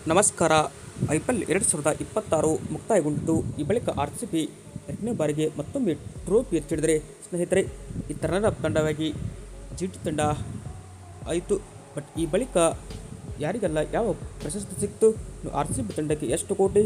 ನಮಸ್ಕಾರ. ಐಪಿಎಲ್ 2026 ಮುಕ್ತಾಯಗೊಂಡಿದ್ದು, ಈ ಬಳಿಕ ಆರ್ಸಿಬಿ ಎರಡನೇ ಬಾರಿಗೆ ಮತ್ತೊಮ್ಮೆ ಟ್ರೋಫಿ ಎತ್ತಿಹಿಡಿದರೆ ಸ್ನೇಹಿತರೆ, ಈ ರನ್ನರ್-ಅಪ್ ತಂಡವಾಗಿ ಜಿಟಿ ತಂಡ ಆಯಿತು. ಬಟ್ ಈ ಬಳಿಕ ಯಾರಿಗೆಲ್ಲ ಯಾವ ಪ್ರಶಸ್ತಿ ಸಿಕ್ತು, ಆರ್ಸಿಬಿ ತಂಡಕ್ಕೆ ಎಷ್ಟು ಕೋಟಿ,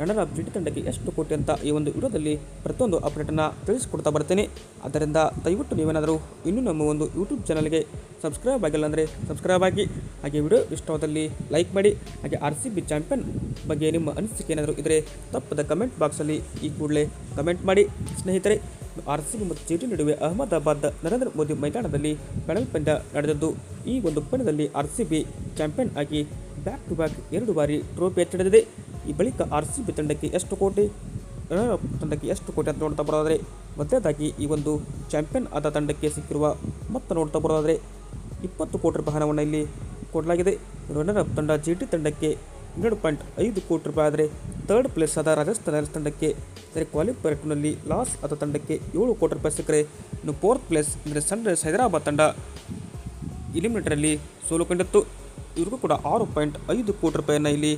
ರನ್ನರ್-ಅಪ್ ಜಿಟಿ ತಂಡಕ್ಕೆ ಎಷ್ಟು ಕೋಟಿ ಅಂತ ಈ ಒಂದು ವಿಡಿಯೋದಲ್ಲಿ ಪ್ರತಿಯೊಂದು ಅಪ್ಡೇಟನ್ನು ತಿಳಿಸಿಕೊಡ್ತಾ ಬರ್ತೀನಿ. ಆದ್ದರಿಂದ ದಯವಿಟ್ಟು ನೀವೇನಾದರೂ ಇನ್ನೂ ನಮ್ಮ ಒಂದು ಯೂಟ್ಯೂಬ್ ಚಾನಲ್ಗೆ ಸಬ್ಸ್ಕ್ರೈಬ್ ಆಗಿಲ್ಲ ಅಂದರೆ ಸಬ್ಸ್ಕ್ರೈಬ್ ಆಗಿ, ಹಾಗೆ ವಿಡಿಯೋ ಇಷ್ಟವಾದಲ್ಲಿ ಲೈಕ್ ಮಾಡಿ. ಹಾಗೆ ಆರ್ಸಿಬಿ ಚಾಂಪಿಯನ್ ಬಗ್ಗೆ ನಿಮ್ಮ ಅನಿಸಿಕೆ ಏನಾದರೂ ಇದ್ದರೆ ತಪ್ಪದ ಕಮೆಂಟ್ ಬಾಕ್ಸಲ್ಲಿ ಈ ಕೂಡಲೇ ಕಮೆಂಟ್ ಮಾಡಿ. ಸ್ನೇಹಿತರೆ, ಆರ್ಸಿಬಿ ಮತ್ತು ಜಿಟಿ ನಡುವೆ ಅಹಮದಾಬಾದ್ ನರೇಂದ್ರ ಮೋದಿ ಮೈದಾನದಲ್ಲಿ ಫೈನಲ್ ಪಂದ್ಯ ನಡೆದಿದ್ದು, ಈ ಒಂದು ಪಂದ್ಯದಲ್ಲಿ ಆರ್ಸಿಬಿ ಚಾಂಪಿಯನ್ ಆಗಿ ಬ್ಯಾಕ್ ಟು ಬ್ಯಾಕ್ 2 ಬಾರಿ ಟ್ರೋಫಿ ಎತ್ತಿಹಿಡಿದಿದೆ. ಈ ಬಳಿಕ ಆರ್ಸಿಬಿ ತಂಡಕ್ಕೆ ಎಷ್ಟು ಕೋಟಿ, ರನ್ನರ್-ಅಪ್ ತಂಡಕ್ಕೆ ಎಷ್ಟು ಕೋಟಿ ಅಂತ ನೋಡ್ತಾ ಬರೋದಾದರೆ, ಮೊದಲನೇದಾಗಿ ಈ ಒಂದು ಚಾಂಪಿಯನ್ ಆದ ತಂಡಕ್ಕೆ ಸಿಕ್ಕಿರುವ ಮೊತ್ತ ನೋಡ್ತಾ ಬರೋದಾದರೆ 20 ಕೋಟಿ ರೂಪಾಯಿ ಹಣವನ್ನು ಇಲ್ಲಿ ಕೊಡಲಾಗಿದೆ. ರನ್ನರ್-ಅಪ್ ತಂಡ ಜಿಟಿ ತಂಡಕ್ಕೆ 2.5 ಕೋಟಿ ರೂಪಾಯಿ ಆದರೆ, ಥರ್ಡ್ ಪ್ಲೇಸ್ ಆದ ರಾಜಸ್ಥಾನ್ ರಾಯಲ್ಸ್ ತಂಡಕ್ಕೆ ಅಂದರೆ ಕ್ವಾಲಿಫೈಯರ್ 2ನಲ್ಲಿ ಲಾಸ್ ಆದ ತಂಡಕ್ಕೆ 7 ಕೋಟಿ ರೂಪಾಯಿ ಸಿಕ್ಕರೆ, ಇನ್ನು ಫೋರ್ತ್ ಪ್ಲೇಸ್ ಅಂದರೆ ಸನ್ರೈಸ್ ಹೈದರಾಬಾದ್ ತಂಡ ಎಲಿಮಿನೇಟರಲ್ಲಿ ಸೋಲು ಕಂಡಿತ್ತು. ಇವ್ರಿಗೂ ಕೂಡ 6.5 ಕೋಟಿ ರೂಪಾಯಿಯನ್ನು ಇಲ್ಲಿ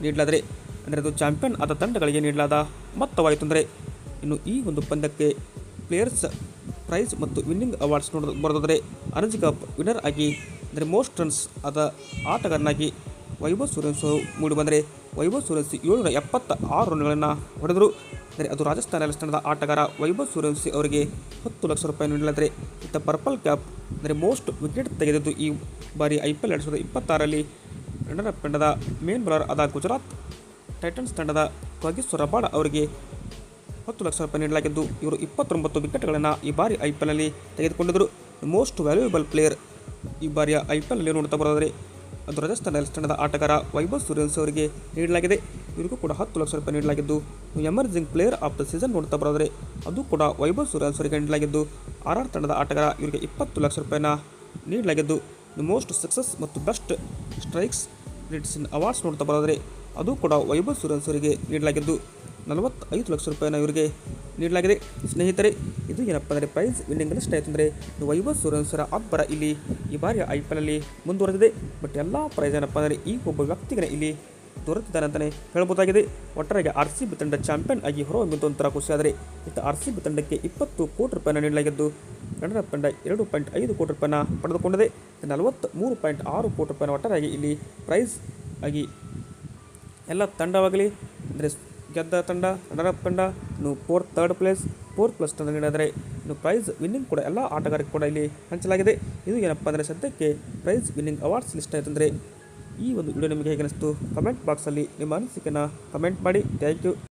ನೀಡಲಾದರೆ, ಅಂದರೆ ಅದು ಚಾಂಪಿಯನ್ ಆದ ತಂಡಗಳಿಗೆ ನೀಡಲಾದ ಮೊತ್ತವಾಯಿತು. ಅಂದರೆ ಇನ್ನು ಈ ಒಂದು ಪಂದ್ಯಕ್ಕೆ ಪ್ಲೇಯರ್ಸ್ ಪ್ರೈಸ್ ಮತ್ತು ವಿನ್ನಿಂಗ್ ಅವಾರ್ಡ್ಸ್ ಬರೋದಾದರೆ, ರಣಜಿ ಕಪ್ ವಿನ್ನರ್ ಆಗಿ ಅಂದರೆ ಮೋಸ್ಟ್ ರನ್ಸ್ ಆದ ಆಟಗಾರನಾಗಿ ವೈಭವ್ ಸೂರ್ಯವಂಶಿ ಮೂಡಿ ಬಂದರೆ, ವೈಭವ್ ಸೂರ್ಯವಂಶಿ 776 ರನ್ಗಳನ್ನು ಹೊಡೆದರು. ಅಂದರೆ ಅದು ರಾಜಸ್ಥಾನ್ ರಾಯಲ್ಸ್ ತಂಡದ ಆಟಗಾರ ವೈಭವ್ ಸೂರ್ಯವಂಶಿ ಅವರಿಗೆ 10 ಲಕ್ಷ ರೂಪಾಯಿ ನೀಡಲಾದರೆ, ಇತ್ತ ಪರ್ಪಲ್ ಕ್ಯಾಪ್ ಅಂದರೆ ಮೋಸ್ಟ್ ವಿಕೆಟ್ ತೆಗೆದಿದ್ದು ಈ ಬಾರಿ IPL 2026ರಲ್ಲಿ ರನ್ನರ್-ಅಪ್ ತಂಡದ ಮೇನ್ ಬೌಲರ್ ಆದ ಗುಜರಾತ್ ಟೈಟನ್ಸ್ ತಂಡದ ಕಾಗಿಸೋ ರಬಾಡ ಅವರಿಗೆ 10 ಲಕ್ಷ ರೂಪಾಯಿ ನೀಡಲಾಗಿದ್ದು, ಇವರು 29 ವಿಕೆಟ್ಗಳನ್ನು ಈ ಬಾರಿ IPLನಲ್ಲಿ ತೆಗೆದುಕೊಂಡಿದ್ದರು. ಮೋಸ್ಟ್ ವ್ಯಾಲ್ಯೂಯಬಲ್ ಪ್ಲೇಯರ್ ಈ ಬಾರಿಯ IPLನಲ್ಲಿ ನೋಡ್ತಾ ಬರೋದಾದರೆ, ಅದು ರಾಜಸ್ಥಾನ್ ರಾಯಲ್ಸ್ ತಂಡದ ಆಟಗಾರ ವೈಭವ್ ಸೂರ್ಯವಂಶಿ ಅವರಿಗೆ ನೀಡಲಾಗಿದೆ. ಇವರಿಗೂ ಕೂಡ 10 ಲಕ್ಷ ರೂಪಾಯಿ ನೀಡಲಾಗಿದ್ದು, emerging player of the season ನೋಡ್ತಾ ಬರೋದಾದರೆ, ಅದು ಕೂಡ ವೈಭವ್ ಸೂರ್ಯವಂಶಿ ಅವರಿಗೆ ನೀಡಲಾಗಿದ್ದು, RR ತಂಡದ ಆಟಗಾರ ಇವರಿಗೆ 20 ಲಕ್ಷ ರೂಪಾಯಿನ ನೀಡಲಾಗಿದ್ದು, ಮೋಸ್ಟ್ ಸಕ್ಸಸ್ ಮತ್ತು ಬೆಸ್ಟ್ ಸ್ಟ್ರೈಕ್ಸ್ ರೇಟ್ಸ್ ಇನ್ ಅವಾರ್ಡ್ಸ್ ನೋಡ್ತಾ ಬರೋದಾದರೆ, ಅದು ಕೂಡ ವೈಭವ್ ಸೂರ್ಯವಂಶಿ ಅವರಿಗೆ ನೀಡಲಾಗಿದ್ದು 45 ಲಕ್ಷ ರೂಪಾಯಿನ ಇವರಿಗೆ ನೀಡಲಾಗಿದೆ. ಸ್ನೇಹಿತರೆ, ಇದು ಏನಪ್ಪ ಅಂದರೆ ಪ್ರೈಸ್ ವಿನ್ನಿಂಗ್ ಲಿಸ್ಟ್ ಆಯಿತು. ಅಂದರೆ ವೈಭವ್ ಸೂರ್ಯವಂಶಿಯವರ ಅಬ್ಬರ ಇಲ್ಲಿ ಈ ಬಾರಿಯ IPLನಲ್ಲಿ ಮುಂದುವರೆದಿದೆ. ಬಟ್ ಎಲ್ಲ ಪ್ರೈಸ್ ಏನಪ್ಪ ಅಂದರೆ ಈ ಒಬ್ಬ ವ್ಯಕ್ತಿಗೆ ಇಲ್ಲಿ ದೊರೆತಿದ್ದಾನೆ ಅಂತಲೇ ಹೇಳ್ಬೋದಾಗಿದೆ. ಒಟ್ಟಾರೆಯಾಗಿ ಆರ್ಸಿಬಿ ತಂಡ ಚಾಂಪಿಯನ್ ಆಗಿ ಹೊರಹೊಮ್ಮಿದ್ದು ಒಂಥರ ಖುಷಿಯಾದರೆ, ಇತ್ತ ಆರ್ಸಿಬಿ ತಂಡಕ್ಕೆ 20 ಕೋಟಿ ರೂಪಾಯಿನ ನೀಡಲಾಗಿದ್ದು, ರನ್ನರ್-ಅಪ್ ತಂಡ 2.5 ಕೋಟಿ ರೂಪಾಯಿನ ಪಡೆದುಕೊಂಡಿದೆ. 43.6 ಕೋಟಿ ರೂಪಾಯಿನ ಒಟ್ಟಾರೆಯಾಗಿ ಇಲ್ಲಿ ಪ್ರೈಸ್ ಆಗಿ ಎಲ್ಲ ತಂಡವಾಗಲಿ ಅಂದರೆ ಗೆದ್ದ ತಂಡ, ರನ್ನರ್-ಅಪ್ ತಂಡ, ಇನ್ನು ಥರ್ಡ್ ಪ್ಲೇಸ್ ತಂಡ ನೀಡಿದರೆ, ಇನ್ನು ಪ್ರೈಸ್ ವಿನ್ನಿಂಗ್ ಕೂಡ ಎಲ್ಲ ಆಟಗಾರರಿಗೆ ಕೂಡ ಇಲ್ಲಿ ಹಂಚಲಾಗಿದೆ. ಇದು ಏನಪ್ಪ ಅಂದರೆ ಸದ್ಯಕ್ಕೆ ಪ್ರೈಸ್ ವಿನ್ನಿಂಗ್ ಅವಾರ್ಡ್ಸ್ ಲಿಸ್ಟ್ ಆಯಿತು. ಅಂದರೆ ಈ ಒಂದು ವಿಡಿಯೋ ನಿಮಗೆ ಹೇಗೆ ಅನಿಸ್ತು ಕಮೆಂಟ್ ಬಾಕ್ಸಲ್ಲಿ ನಿಮ್ಮ ಅನಿಸಿಕೆಯನ್ನು ಕಮೆಂಟ್ ಮಾಡಿ. Thank you.